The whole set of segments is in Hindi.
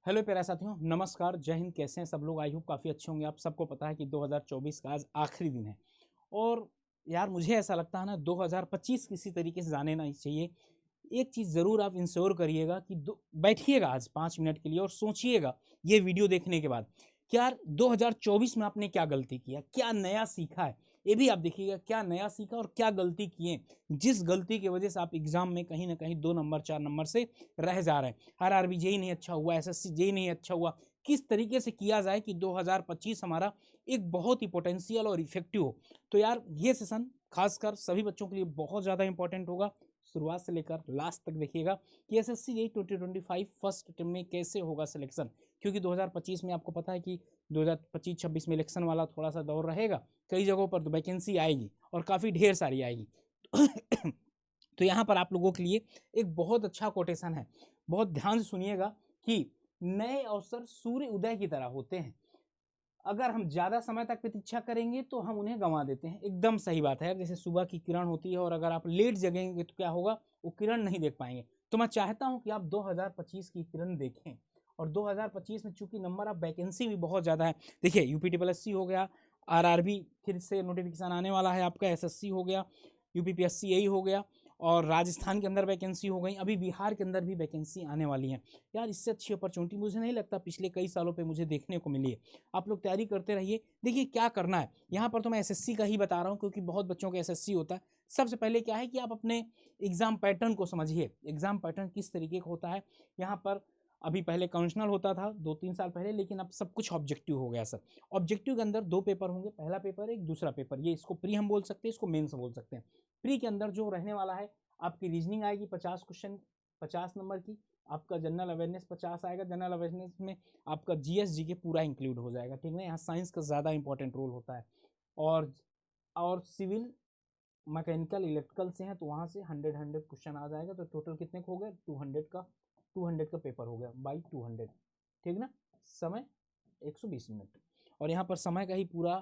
हेलो प्यारे साथियों, नमस्कार, जय हिंद। कैसे हैं सब लोग? आई होप काफ़ी अच्छे होंगे। आप सबको पता है कि 2024 का आज आखिरी दिन है और यार मुझे ऐसा लगता है ना 2025 किसी तरीके से जाने नहीं चाहिए। एक चीज़ ज़रूर आप इंश्योर करिएगा कि बैठिएगा आज 5 मिनट के लिए और सोचिएगा ये वीडियो देखने के बाद कि यार 2024 में आपने क्या गलती किया, क्या नया सीखा है। ये भी आप देखिएगा क्या नया सीखा और क्या गलती किए, जिस गलती की वजह से आप एग्जाम में कहीं ना कहीं 2 नंबर 4 नंबर से रह जा रहे हैं। आरआरबी जेई नहीं अच्छा हुआ, एसएससी जेई नहीं अच्छा हुआ। किस तरीके से किया जाए कि 2025 हमारा एक बहुत ही पोटेंशियल और इफेक्टिव हो। तो यार ये सेशन खासकर सभी बच्चों के लिए बहुत ज़्यादा इंपॉर्टेंट होगा। शुरुआत से लेकर लास्ट तक देखिएगा कि एसएससी जेई 2025 फर्स्ट अटेम्प्ट में कैसे होगा सिलेक्शन, क्योंकि 2025 में आपको पता है कि 2025-26 में इलेक्शन वाला थोड़ा सा दौर रहेगा। कई जगहों पर तो वैकेंसी आएगी और काफ़ी ढेर सारी आएगी। तो यहाँ पर आप लोगों के लिए एक बहुत अच्छा कोटेशन है, बहुत ध्यान से सुनिएगा कि नए अवसर सूर्य उदय की तरह होते हैं। अगर हम ज़्यादा समय तक प्रतीक्षा करेंगे तो हम उन्हें गंवा देते हैं। एकदम सही बात है। जैसे सुबह की किरण होती है और अगर आप लेट जगेंगे तो क्या होगा, वो किरण नहीं देख पाएंगे। तो मैं चाहता हूं कि आप 2025 की किरण देखें। और 2025 में चूंकि नंबर ऑफ वैकेंसी भी बहुत ज़्यादा है, देखिए यूपीटीपीएससी हो गया, आरआरबी फिर से नोटिफिकेशन आने वाला है, आपका एसएससी हो गया, यूपीपीएससी यही हो गया, और राजस्थान के अंदर वैकेंसी हो गई, अभी बिहार के अंदर भी वैकेंसी आने वाली है। यार इससे अच्छी अपॉर्चुनिटी मुझे नहीं लगता पिछले कई सालों पे मुझे देखने को मिली है। आप लोग तैयारी करते रहिए। देखिए क्या करना है, यहाँ पर तो मैं एसएससी का ही बता रहा हूँ क्योंकि बहुत बच्चों का एसएससी होता है। सबसे पहले क्या है कि आप अपने एग्जाम पैटर्न को समझिए। एग्जाम पैटर्न किस तरीके का होता है। यहाँ पर अभी पहले काउंसनल होता था 2-3 साल पहले, लेकिन अब सब कुछ ऑब्जेक्टिव हो गया सर। ऑब्जेक्टिव के अंदर 2 पेपर होंगे, पहला पेपर एक, दूसरा पेपर। ये इसको प्री हम बोल सकते हैं, इसको मेंस बोल सकते हैं। प्री के अंदर जो रहने वाला है, आपकी रीजनिंग आएगी 50 क्वेश्चन 50 नंबर की, आपका जनरल अवेयरनेस 50 आएगा। जनरल अवेयरनेस में आपका जीएस जीके पूरा इंक्लूड हो जाएगा, ठीक है। यहाँ साइंस का ज़्यादा इंपॉर्टेंट रोल होता है। और सिविल मैकेनिकल इलेक्ट्रिकल से हैं तो वहाँ से 100 क्वेश्चन आ जाएगा। तो टोटल कितने का हो गया, 200 का पेपर हो गया बाई 200, ठीक ना। समय 120 मिनट। और यहाँ पर समय का ही पूरा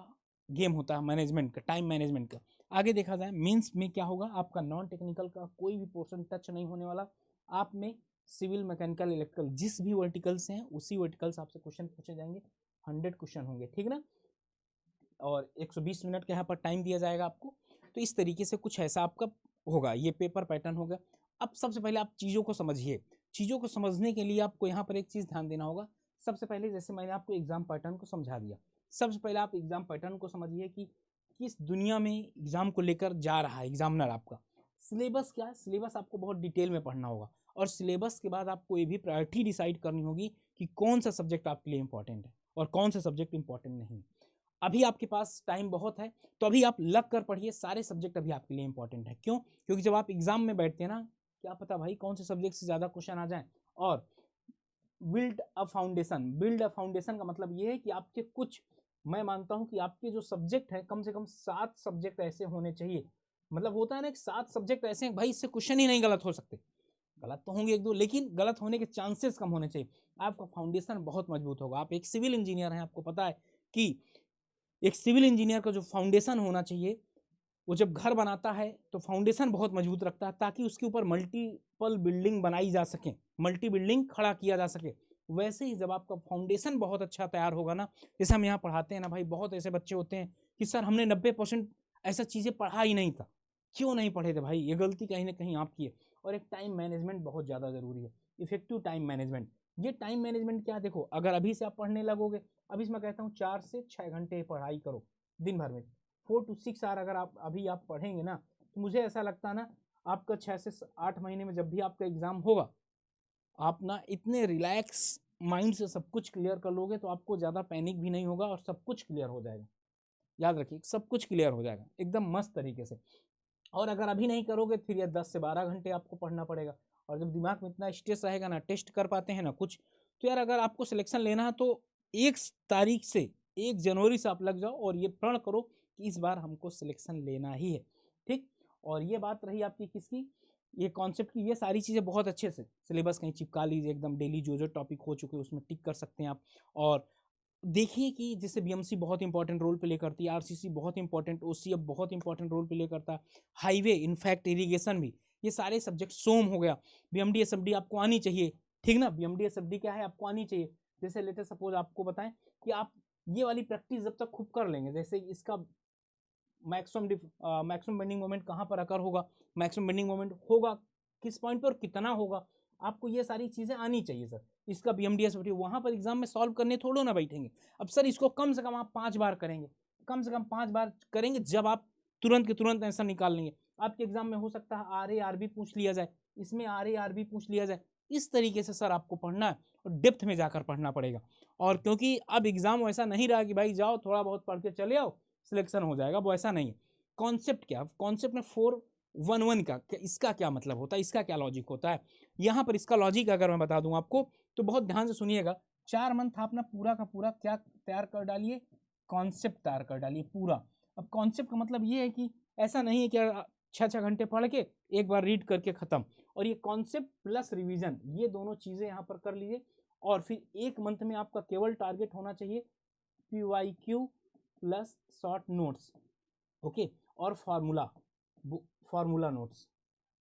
गेम होता है, मैनेजमेंट का, टाइम मैनेजमेंट का। आगे देखा जाए मेंस में क्या होगा, आपका नॉन टेक्निकल का कोई भी पोर्शन टच नहीं होने वाला। आप में सिविल मैकेनिकल इलेक्ट्रिकल जिस भी वर्टिकल से हैं उसी वर्टिकल से आपसे क्वेश्चन पूछे जाएंगे। 100 क्वेश्चन होंगे, ठीक ना। और 120 मिनट का यहाँ पर टाइम दिया जाएगा आपको। तो इस तरीके से कुछ ऐसा आपका होगा, ये पेपर पैटर्न होगा। अब सबसे पहले आप चीज़ों को समझिए। चीज़ों को समझने के लिए आपको यहाँ पर एक चीज़ ध्यान देना होगा। सबसे पहले जैसे मैंने आपको एग्जाम पैटर्न को समझा दिया, सबसे पहले आप एग्जाम पैटर्न को समझिए कि किस दुनिया में एग्जाम को लेकर जा रहा है एग्जामिनर आपका। सिलेबस क्या है, सिलेबस आपको बहुत डिटेल में पढ़ना होगा। और सिलेबस के बाद आपको ये भी प्रायोरिटी डिसाइड करनी होगी कि कौन सा सब्जेक्ट आपके लिए इंपॉर्टेंट है और कौन सा सब्जेक्ट इंपॉर्टेंट नहीं। अभी आपके पास टाइम बहुत है, तो अभी आप लग कर पढ़िए। सारे सब्जेक्ट अभी आपके लिए इंपॉर्टेंट है। क्यों? क्योंकि जब आप एग्जाम में बैठते हैं ना, क्या पता भाई कौन से सब्जेक्ट से ज़्यादा क्वेश्चन आ जाए। और बिल्ड अ फाउंडेशन का मतलब ये है कि आपके कुछ, मैं मानता हूं कि आपके जो सब्जेक्ट है कम से कम 7 सब्जेक्ट ऐसे होने चाहिए। मतलब होता है ना कि 7 सब्जेक्ट ऐसे हैं भाई इससे क्वेश्चन ही नहीं गलत हो सकते। गलत तो होंगे एक दो, लेकिन गलत होने के चांसेस कम होने चाहिए। आपका फाउंडेशन बहुत मजबूत होगा। आप एक सिविल इंजीनियर हैं, आपको पता है कि एक सिविल इंजीनियर का जो फाउंडेशन होना चाहिए, वो जब घर बनाता है तो फाउंडेशन बहुत मजबूत रखता है ताकि उसके ऊपर मल्टीपल बिल्डिंग बनाई जा सके, मल्टी बिल्डिंग खड़ा किया जा सके। वैसे ही जब आपका फाउंडेशन बहुत अच्छा तैयार होगा ना, जैसे हम यहाँ पढ़ाते हैं ना भाई, बहुत ऐसे बच्चे होते हैं कि सर हमने 90% ऐसा चीज़ें पढ़ा ही नहीं था। क्यों नहीं पढ़े थे भाई? ये गलती कहीं ना कहीं आपकी है। और एक टाइम मैनेजमेंट बहुत ज़्यादा ज़रूरी है, इफेक्टिव टाइम मैनेजमेंट। ये टाइम मैनेजमेंट क्या, देखो अगर अभी से आप पढ़ने लगोगे, अभी से मैं कहता हूँ 4 से 6 घंटे पढ़ाई करो दिन भर में। 4 to 6 आवर अगर आप अभी आप पढ़ेंगे ना, तो मुझे ऐसा लगता है ना, आपका 6 से 8 महीने में जब भी आपका एग्जाम होगा, आप ना इतने रिलैक्स माइंड से सब कुछ क्लियर कर लोगे तो आपको ज़्यादा पैनिक भी नहीं होगा और सब कुछ क्लियर हो जाएगा। याद रखिए, सब कुछ क्लियर हो जाएगा एकदम मस्त तरीके से। और अगर अभी नहीं करोगे फिर ये 10 से 12 घंटे आपको पढ़ना पड़ेगा। और जब दिमाग में इतना स्ट्रेस रहेगा ना, टेस्ट कर पाते हैं ना कुछ, तो यार अगर आपको सिलेक्शन लेना है तो 1 तारीख से 1 जनवरी से आप लग जाओ और ये प्रण करो कि इस बार हमको सिलेक्शन लेना ही है, ठीक। और ये बात रही आपकी किसकी, ये कॉन्सेप्ट की। ये सारी चीज़ें बहुत अच्छे से सिलेबस कहीं चिपका लीजिए, एकदम डेली जो जो टॉपिक हो चुके हैं उसमें टिक कर सकते हैं आप। और देखिए कि जैसे बीएमसी बहुत इंपॉर्टेंट रोल प्ले करती है, आरसीसी बहुत इंपॉर्टेंट, ओसीएफ बहुत इंपॉर्टेंट रोल प्ले करता है, हाईवे इनफैक्ट इरिगेशन भी। ये सारे सब्जेक्ट, सोम हो गया, बीएमडी एसएफडी आपको आनी चाहिए, ठीक ना। BMDS FD क्या है आपको आनी चाहिए। जैसे लेटेस्ट सपोज आपको बताएं कि आप ये वाली प्रैक्टिस जब तक खूब कर लेंगे, जैसे इसका मैक्सिमम बेंडिंग मोमेंट कहाँ पर अकर होगा, मैक्सिमम बेंडिंग मोमेंट होगा किस पॉइंट पर और कितना होगा, आपको ये सारी चीजें आनी चाहिए सर। इसका BMDS FD वहां पर एग्जाम में सॉल्व करने थोड़ो ना बैठेंगे। अब सर इसको कम से कम आप 5 बार करेंगे, कम से कम 5 बार करेंगे, जब आप तुरंत के तुरंत आंसर निकाल लेंगे। आपके एग्जाम में हो सकता है RA RB पूछ लिया जाए, इसमें RA RB पूछ लिया जाए। इस तरीके से सर आपको पढ़ना है और डेप्थ में जाकर पढ़ना पड़ेगा। और क्योंकि अब एग्जाम वैसा नहीं रहा कि भाई जाओ थोड़ा बहुत पढ़ के चले आओ सिलेक्शन हो जाएगा, वो ऐसा नहीं है। कॉन्सेप्ट क्या, कॉन्सेप्ट में 411 का इसका क्या मतलब होता है, इसका क्या लॉजिक होता है। यहाँ पर इसका लॉजिक अगर मैं बता दूं आपको तो बहुत ध्यान से सुनिएगा। 4 मंथ अपना पूरा का पूरा क्या तैयार कर डालिए, कॉन्सेप्ट तैयार कर डालिए पूरा। अब कॉन्सेप्ट का मतलब ये है कि ऐसा नहीं है कि 6-6 घंटे पढ़ के एक बार रीड करके खत्म। और ये कॉन्सेप्ट प्लस रिवीजन ये दोनों चीजें यहाँ पर कर लीजिए। और फिर एक मंथ में आपका केवल टारगेट होना चाहिए PYQ plus short notes, okay, और फार्मूला नोट्स,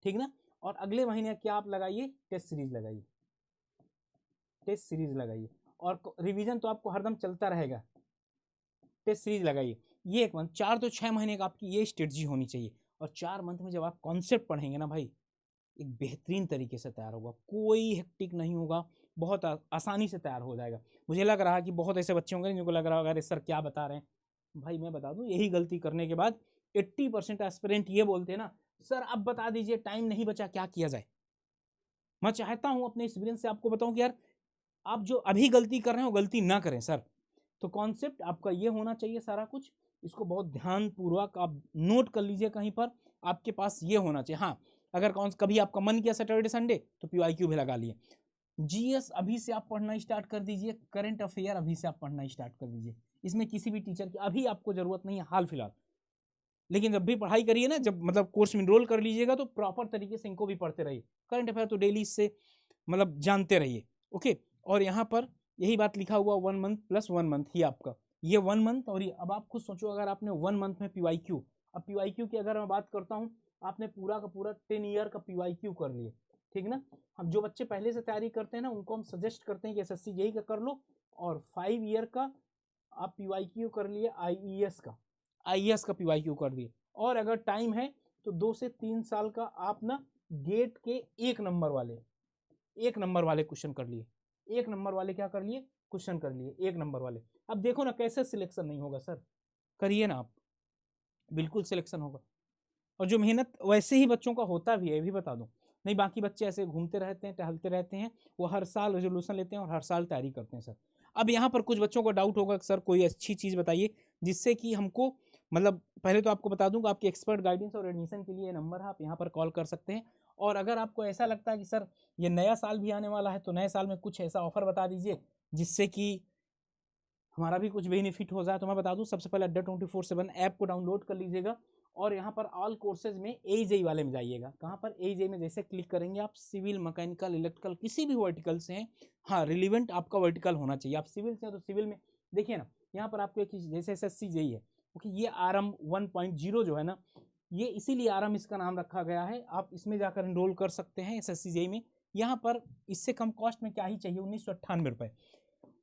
ठीक ना। और अगले महीने क्या आप लगाइए, टेस्ट सीरीज लगाइए, टेस्ट सीरीज लगाइए। और रिवीजन तो आपको हरदम चलता रहेगा, टेस्ट सीरीज लगाइए। ये एक मंथ 4 तो 6 महीने का आपकी ये स्ट्रेटजी होनी चाहिए। और 4 मंथ में जब आप कॉन्सेप्ट पढ़ेंगे ना भाई, एक बेहतरीन तरीके से तैयार होगा, कोई हेक्टिक नहीं होगा, बहुत आसानी से तैयार हो जाएगा। मुझे लग रहा है कि बहुत ऐसे बच्चे होंगे जिनको लग रहा होगा अरे सर क्या बता रहे हैं। भाई मैं बता दूं, यही गलती करने के बाद 80% एस्पिरेंट ये बोलते हैं ना, सर अब बता दीजिए टाइम नहीं बचा क्या किया जाए। मैं चाहता हूं अपने एक्सपीरियंस से आपको बताऊं कि यार आप जो अभी गलती कर रहे हैं वो गलती ना करें सर। तो कॉन्सेप्ट आपका ये होना चाहिए सारा कुछ, इसको बहुत ध्यानपूर्वक आप नोट कर लीजिए कहीं पर, आपके पास ये होना चाहिए। हाँ, अगर कभी आपका मन किया सैटरडे संडे तो PYQ भी लगा लिए। GS अभी से आप पढ़ना स्टार्ट कर दीजिए, करंट अफेयर अभी से आप पढ़ना स्टार्ट कर दीजिए। इसमें किसी भी टीचर की अभी आपको जरूरत नहीं है हाल फिलहाल, लेकिन जब भी पढ़ाई करिए ना, जब मतलब कोर्स में इनरोल कर लीजिएगा तो प्रॉपर तरीके से इनको भी पढ़ते रहिए। करंट अफेयर तो डेली इससे मतलब जानते रहिए, ओके। और यहाँ पर यही बात लिखा हुआ 1 मंथ प्लस 1 मंथ ही आपका ये 1 मंथ। और ये अब आप खुद सोचो, अगर आपने 1 मंथ में PYQ, अब PYQ की अगर मैं बात करता हूँ, आपने पूरा का पूरा 10 ईयर का PYQ कर लिए, ठीक ना। हम जो बच्चे पहले से तैयारी करते हैं ना उनको हम सजेस्ट करते हैं कि SSC JEE का कर लो, और 5 ईयर का आप PYQ कर लिए, IES का PYQ कर दिए। और अगर टाइम है तो 2 से 3 साल का आप ना गेट के 1 नंबर वाले क्वेश्चन कर लिए, 1 नंबर वाले क्या कर लिए, क्वेश्चन कर लिए 1 नंबर वाले। अब देखो ना कैसे सिलेक्शन नहीं होगा सर, करिए ना आप, बिल्कुल सिलेक्शन होगा। और जो मेहनत वैसे ही बच्चों का होता भी है, ये भी बता दूं, नहीं बाकी बच्चे ऐसे घूमते रहते हैं, टहलते रहते हैं, वो हर साल रेजोल्यूशन लेते हैं और हर साल तैयारी करते हैं सर। अब यहाँ पर कुछ बच्चों को डाउट होगा सर कोई अच्छी चीज़ बताइए जिससे कि हमको, मतलब पहले तो आपको बता दूं कि आपके एक्सपर्ट गाइडेंस और एडमिशन के लिए नंबर है, आप यहाँ पर कॉल कर सकते हैं। और अगर आपको ऐसा लगता है कि सर ये नया साल भी आने वाला है तो नए साल में कुछ ऐसा ऑफर बता दीजिए जिससे कि हमारा भी कुछ बेनिफिट हो जाए, तो मैं बता दूं सबसे पहले अड्डा 24/7 ऐप को डाउनलोड कर लीजिएगा। और यहाँ पर ऑल कोर्सेज में AEJ वाले में जाइएगा। कहाँ पर, AEJ में जैसे क्लिक करेंगे आप, सिविल, मैकेनिकल, इलेक्ट्रिकल किसी भी वर्टिकल से हैं, हाँ रिलीवेंट आपका वर्टिकल होना चाहिए। आप सिविल से हैं तो सिविल में देखिए ना, यहाँ पर आपको एक चीज जैसे SSC JEE है, ओके, ये RM 1.0 जो है ना, ये इसीलिए RM इसका नाम रखा गया है। आप इसमें जाकर इनरोल कर सकते हैं SSC JEE में। यहाँ पर इससे कम कॉस्ट में क्या ही चाहिए, 1998 रुपये।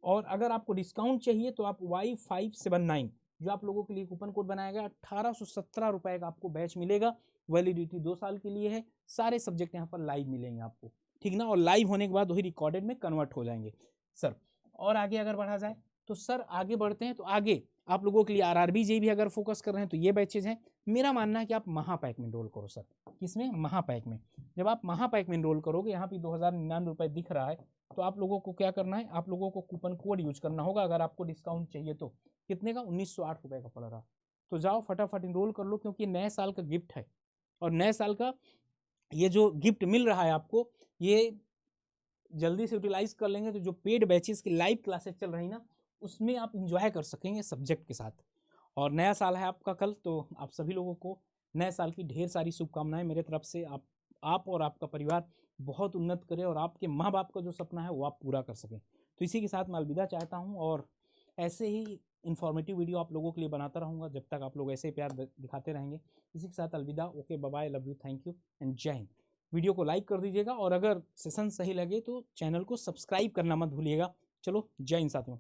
और अगर आपको डिस्काउंट चाहिए तो आप Y579 जो आप लोगों के लिए कूपन कोड बनाया गया, 1817 रुपए का आपको बैच मिलेगा। वैलिडिटी 2 साल के लिए है। सारे सब्जेक्ट यहाँ पर लाइव मिलेंगे आपको, ठीक ना। और लाइव होने के बाद वही रिकॉर्डेड में कन्वर्ट हो जाएंगे सर। और आगे अगर बढ़ा जाए तो सर आगे बढ़ते हैं, तो आगे आप लोगों के लिए RRB JEE भी अगर फोकस कर रहे हैं तो ये बैचेज हैं। मेरा मानना है कि आप महापैक में इनरोल करो सर। किसमें, महापैक में। जब आप महापैक में इनरोल करोगे, यहाँ पे 2099 रुपये दिख रहा है, तो आप लोगों को क्या करना है, आप लोगों को कूपन कोड यूज करना होगा अगर आपको डिस्काउंट चाहिए तो। कितने का, 1908 रुपये का पड़ रहा। तो जाओ फटाफट इनरोल कर लो, क्योंकि नए साल का गिफ्ट है। और नए साल का ये जो गिफ्ट मिल रहा है आपको, ये जल्दी से यूटिलाइज कर लेंगे तो जो पेड बैचेस की लाइव क्लासेस चल रही ना, उसमें आप इंजॉय कर सकेंगे सब्जेक्ट के साथ। और नया साल है आपका कल, तो आप सभी लोगों को नए साल की ढेर सारी शुभकामनाएं मेरे तरफ से। आप और आपका परिवार बहुत उन्नत करें और आपके माँ बाप का जो सपना है वो आप पूरा कर सकें। तो इसी के साथ मैं अलविदा चाहता हूँ, और ऐसे ही इन्फॉर्मेटिव वीडियो आप लोगों के लिए बनाता रहूँगा जब तक आप लोग ऐसे प्यार दिखाते रहेंगे। इसी के साथ अलविदा, okay, bye bye, love you, thank you and Jai Hind. Video को लाइक कर दीजिएगा और अगर सेशन सही लगे तो चैनल को सब्सक्राइब करना मत भूलिएगा। चलो जय हिंद साथियों।